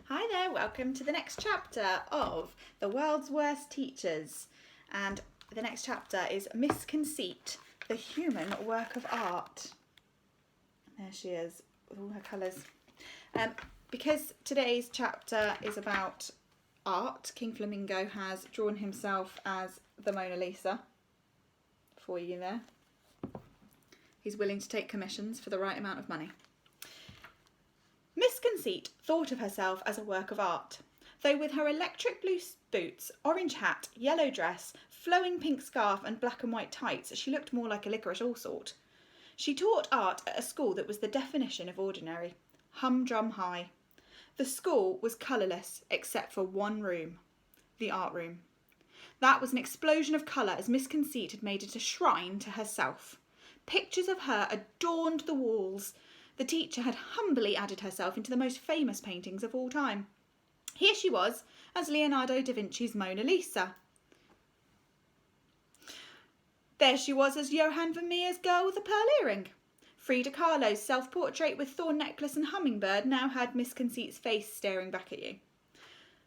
Hi there, welcome to the next chapter of The World's Worst Teachers. And the next chapter is Miss Conceit, the human work of art. There she is, with all her colours. Because today's chapter is about art, King Flamingo has drawn himself as the Mona Lisa for you there. He's willing to take commissions for the right amount of money. Miss Conceit thought of herself as a work of art, though with her electric blue boots, orange hat, yellow dress, flowing pink scarf and black and white tights, she looked more like a licorice allsort. She taught art at a school that was the definition of ordinary, humdrum high. The school was colourless except for one room, the art room. That was an explosion of colour as Miss Conceit had made it a shrine to herself. Pictures of her adorned the walls. The teacher had humbly added herself into the most famous paintings of all time. Here she was, as Leonardo da Vinci's Mona Lisa. There she was as Johann Vermeer's Girl with a Pearl Earring. Frida Kahlo's self-portrait with thorn necklace and hummingbird now had Miss Conceit's face staring back at you.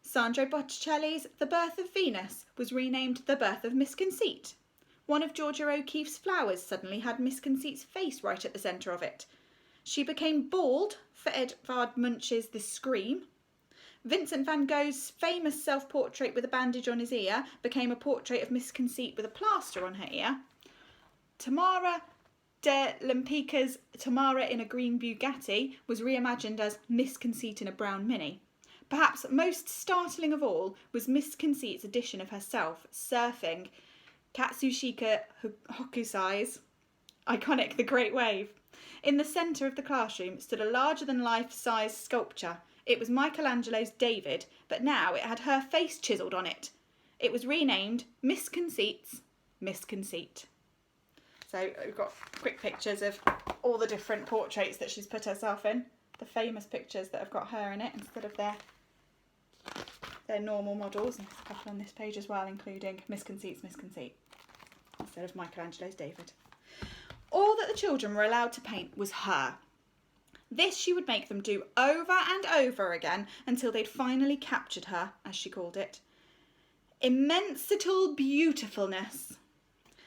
Sandro Botticelli's The Birth of Venus was renamed The Birth of Miss Conceit. One of Georgia O'Keeffe's flowers suddenly had Miss Conceit's face right at the centre of it. She became bald for Edvard Munch's The Scream. Vincent van Gogh's famous self-portrait with a bandage on his ear became a portrait of Miss Conceit with a plaster on her ear. Tamara de Lempicka's Tamara in a green Bugatti was reimagined as Miss Conceit in a brown Mini. Perhaps most startling of all was Miss Conceit's edition of herself surfing Katsushika Hokusai's iconic The Great Wave. In the centre of the classroom stood a larger-than-life-size sculpture. It was Michelangelo's David, but now it had her face chiselled on it. It was renamed Miss Conceit's Miss Conceit. So we've got quick pictures of all the different portraits that she's put herself in. The famous pictures that have got her in it instead of their normal models. And there's a couple on this page as well, including Miss Conceit's Miss Conceit instead of Michelangelo's David. All that the children were allowed to paint was her. This she would make them do over and over again until they'd finally captured her, as she called it. Immensital beautifulness.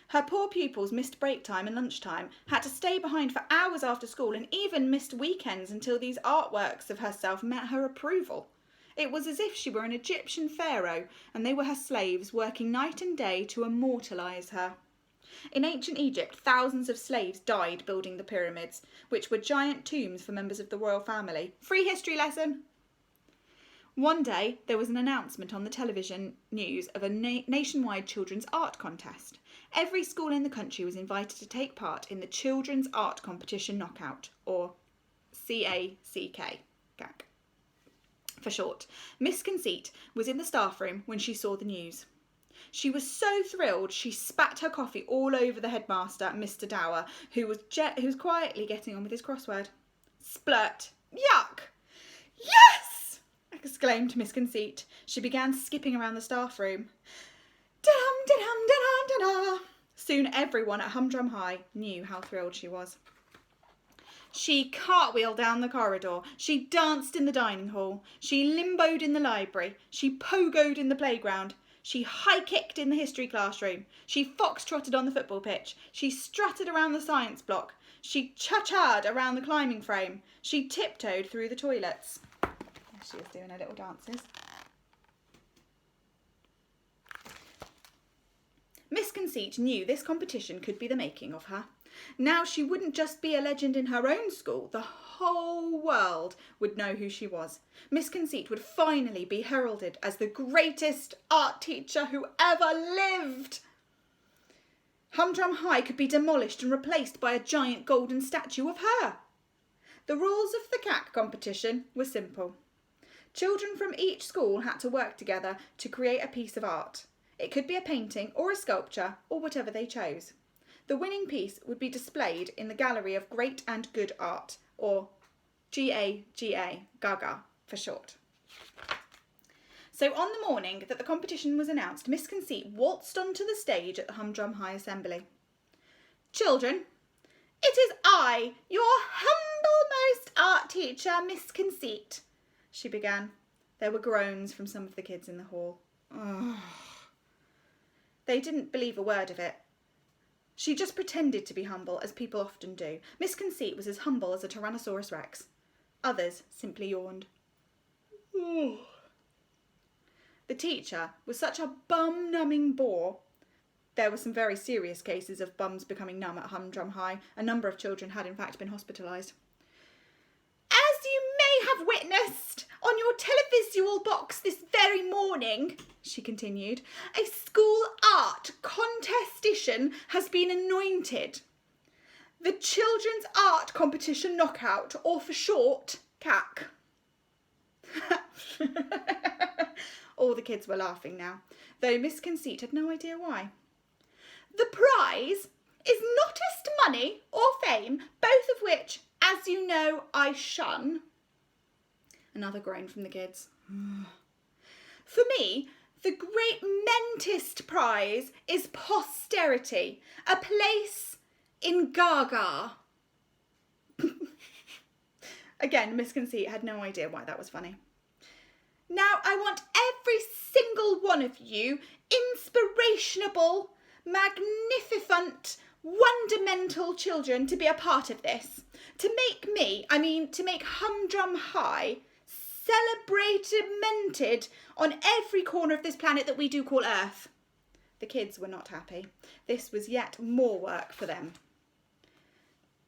Her poor pupils missed break time and lunchtime, had to stay behind for hours after school, and even missed weekends until these artworks of herself met her approval. It was as if she were an Egyptian pharaoh and they were her slaves working night and day to immortalise her. In ancient Egypt, thousands of slaves died building the pyramids, which were giant tombs for members of the royal family. Free history lesson! One day, there was an announcement on the television news of a nationwide children's art contest. Every school in the country was invited to take part in the Children's Art Competition Knockout, or CACK, for short. Miss Conceit was in the staff room when she saw the news. She was so thrilled she spat her coffee all over the headmaster, Mr. Dower, who was quietly getting on with his crossword. Splurt. Yuck! Yes! Exclaimed Miss Conceit. She began skipping around the staff room. Da-dum, da-dum, da-dum, da-da. Soon everyone at Humdrum High knew how thrilled she was. She cartwheeled down the corridor. She danced in the dining hall. She limboed in the library. She pogoed in the playground. She high-kicked in the history classroom. She fox-trotted on the football pitch. She strutted around the science block. She cha-cha'd around the climbing frame. She tiptoed through the toilets. There she is doing her little dances. Miss Conceit knew this competition could be the making of her. Now she wouldn't just be a legend in her own school, the whole world would know who she was. Miss Conceit would finally be heralded as the greatest art teacher who ever lived. Humdrum High could be demolished and replaced by a giant golden statue of her. The rules of the CAC competition were simple. Children from each school had to work together to create a piece of art. It could be a painting or a sculpture or whatever they chose. The winning piece would be displayed in the Gallery of Great and Good Art, or GAGA, Gaga for short. So on the morning that the competition was announced, Miss Conceit waltzed onto the stage at the Humdrum High Assembly. Children, it is I, your humble most art teacher, Miss Conceit, she began. There were groans from some of the kids in the hall. Ugh. They didn't believe a word of it. She just pretended to be humble, as people often do. Miss Conceit was as humble as a Tyrannosaurus Rex. Others simply yawned. The teacher was such a bum-numbing bore. There were some very serious cases of bums becoming numb at Humdrum High. A number of children had in fact been hospitalised. As you may have witnessed on your televisual box this very morning, she continued, a school art contestation has been anointed. The Children's Art Competition Knockout, or for short, CAC. All the kids were laughing now, though Miss Conceit had no idea why. The prize is nottest money or fame, both of which, as you know, I shun. Another groan from the kids. For me, the great mentist prize is posterity, a place in Gaga. Again, Miss Conceit had no idea why that was funny. Now I want every single one of you inspirational, magnificent, wondermental children to be a part of this. To make Humdrum High celebrated on every corner of this planet that we do call Earth. The kids were not happy. This was yet more work for them.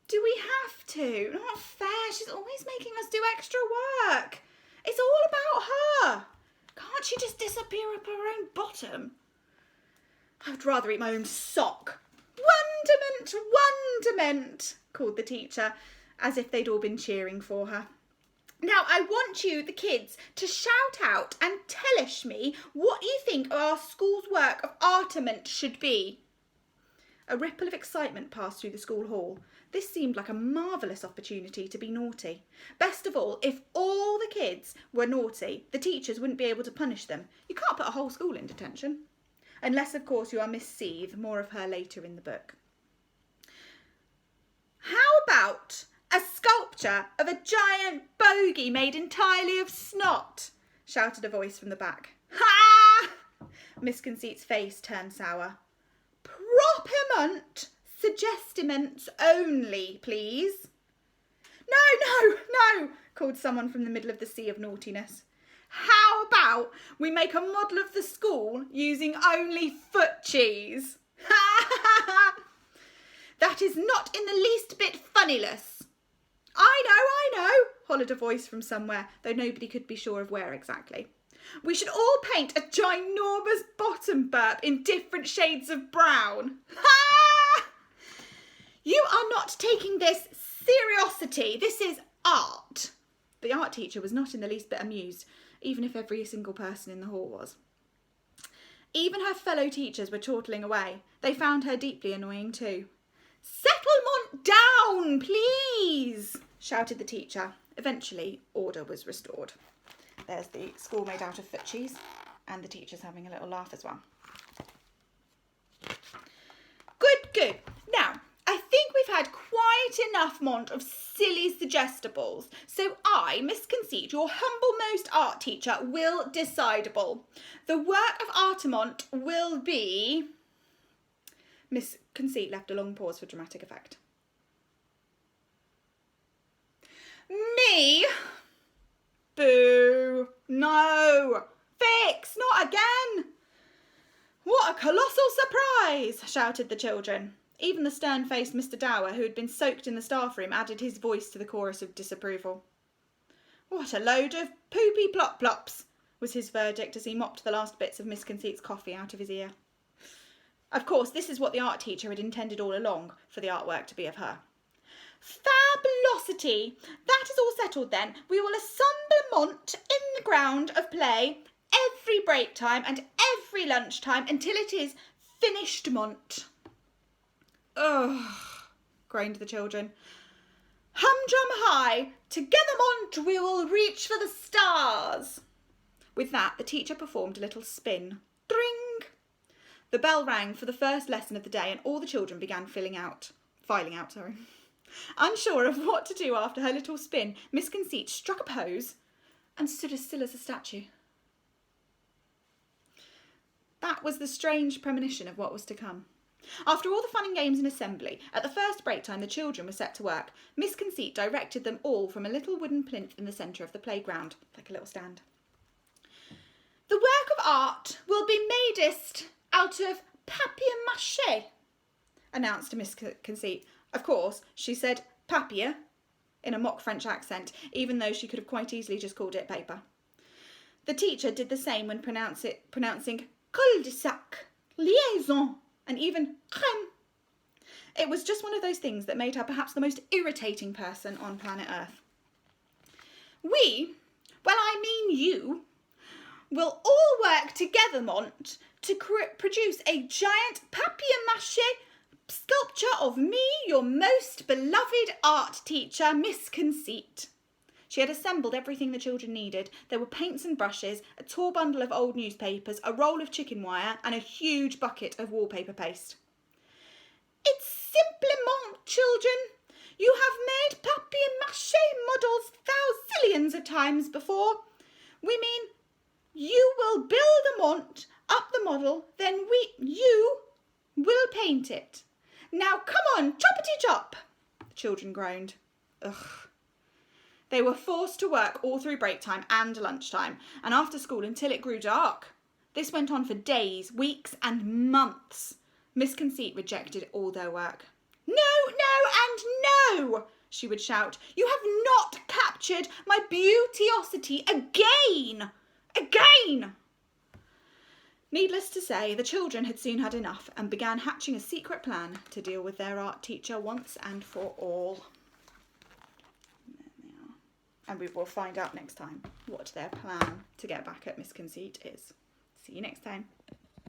Do we have to? Not fair. She's always making us do extra work. It's all about her. Can't she just disappear up her own bottom? I would rather eat my own sock. Wonderment, called the teacher, as if they'd all been cheering for her. Now I want you, the kids, to shout out and tellish me what you think our school's work of artament should be. A ripple of excitement passed through the school hall. This seemed like a marvellous opportunity to be naughty. Best of all, if all the kids were naughty, the teachers wouldn't be able to punish them. You can't put a whole school in detention. Unless, of course, you are Miss Seethe, more of her later in the book. How about a sculpture of a giant bogey made entirely of snot? Shouted a voice from the back. Ha! Miss Conceit's face turned sour. Propiment suggestiments only, please. No, called someone from the middle of the sea of naughtiness. How about we make a model of the school using only foot cheese? That is not in the least bit funnyless. I know, hollered a voice from somewhere, though nobody could be sure of where exactly. We should all paint a ginormous bottom burp in different shades of brown. Ha! You are not taking this seriously. This is art. The art teacher was not in the least bit amused, even if every single person in the hall was. Even her fellow teachers were chortling away. They found her deeply annoying too. Settlement down, please, shouted the teacher. Eventually, order was restored. There's the school made out of foot cheese, and the teacher's having a little laugh as well. Good. Now, I think we've had quite enough of silly suggestibles, so I, Miss Conceit, your humblemost art teacher, will decidable. The work of Artemont will be... Miss Conceit left a long pause for dramatic effect. Me? Boo! No! Fix! Not again! What a colossal surprise! Shouted the children. Even the stern-faced Mr. Dower, who had been soaked in the staff room, added his voice to the chorus of disapproval. What a load of poopy plop-plops, was his verdict as he mopped the last bits of Miss Conceit's coffee out of his ear. Of course, this is what the art teacher had intended all along, for the artwork to be of her. Fabulosity! That is all settled then. We will assemblement in the ground of play every break time and every lunch time until it is finished-ment. Ugh, groaned the children. Humdrum High, together-mont we will reach for the stars. With that, the teacher performed a little spin. Dring! The bell rang for the first lesson of the day and all the children began filing out. Unsure of what to do after her little spin, Miss Conceit struck a pose and stood as still as a statue. That was the strange premonition of what was to come. After all the fun and games in assembly, at the first break time the children were set to work. Miss Conceit directed them all from a little wooden plinth in the centre of the playground, like a little stand. The work of art will be madest out of papier-mâché, announced Miss Conceit. Of course, she said papier in a mock French accent, even though she could have quite easily just called it paper. The teacher did the same when pronouncing cul-de-sac, liaison, and even crème. It was just one of those things that made her perhaps the most irritating person on planet Earth. We, well, I mean you, will all work together, Mont, to produce a giant papier-mâché sculpture of me, your most beloved art teacher, Miss Conceit. She had assembled everything the children needed. There were paints and brushes, a tall bundle of old newspapers, a roll of chicken wire, and a huge bucket of wallpaper paste. It's simplement, children. You have made papier-mâché models thousands of times before. We mean you will build a mont up the model, then you will paint it. Now come on, choppity-chop, the children groaned. Ugh. They were forced to work all through break time and lunchtime, and after school until it grew dark. This went on for days, weeks, and months. Miss Conceit rejected all their work. No, no, and no, she would shout. You have not captured my beautiosity again! Again! Needless to say, the children had soon had enough and began hatching a secret plan to deal with their art teacher once and for all. And we will find out next time what their plan to get back at Miss Conceit is. See you next time.